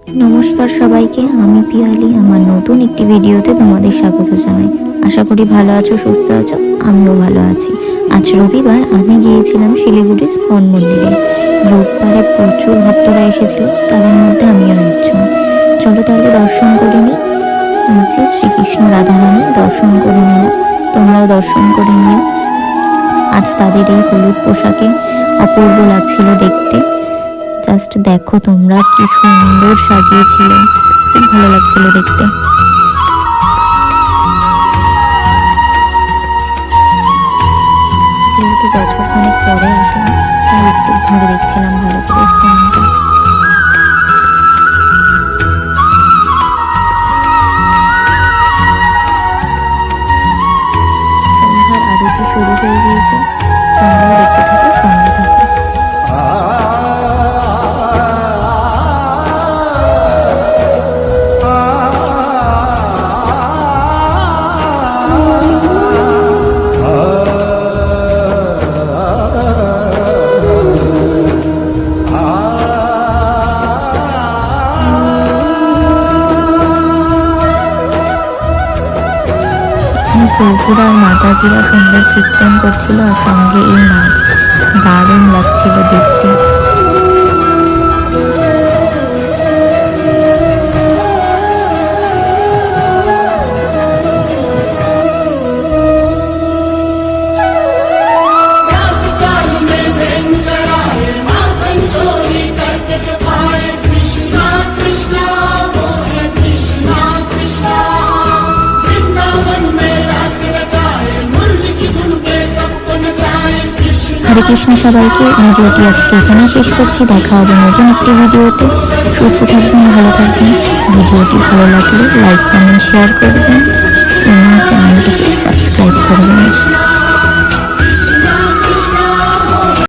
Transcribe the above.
নমস্কার সবাইকে, আমি পিয়ালি। আমার নতুন একটি ভিডিওতে তোমাদের স্বাগত জানাই। আশা করি ভালো আছো, সুস্থ আছো। আমিও ভালো আছি। আজ রবিবার, আমি গিয়েছিলাম শিলিগুড়ি স্কন মন্দিরে। রোববারে প্রচুর ভক্তরা এসেছিল, তাদের মধ্যে আমিও একজন। চলো তাহলে দর্শন করে নিই। শ্রীকৃষ্ণ রাধারানী দর্শন করে নিলাম, তোমরাও দর্শন করে নিও। আজ তাদের এই হলুদ পোশাকে অপূর্ব লাগছিল দেখতে। জাস্ট দেখো তোমরা, কি সুন্দর সাজিয়েছিল, খুব ভালো লাগছিল দেখতে। যেহেতু বছর খানেক পরে আসলাম, তাই একটু ঘুরে দেখছিলাম ভালো করে স্থানটা। সন্ধ্যার আরতি শুরু হয়ে গিয়েছে, তোমরাও দেখতে থাকো, সঙ্গে থাকো। প্রভুরা আর মাতাজিরা সুন্দর কীর্তন করছিল, আর সঙ্গে এই নাচ দারুণ লাগছিল দেখতে। হরে কৃষ্ণ সবাইকে। ভিডিওটি আজকে এখানে শেষ করছি। দেখা হবে নতুন একটি ভিডিওতে। সুস্থ থাকবেন, ভালো থাকবেন। ভিডিওটি ভালো লাগলে লাইক, কমেন্ট, শেয়ার করবেন এবং চ্যানেলটিকে সাবস্ক্রাইব করবেন।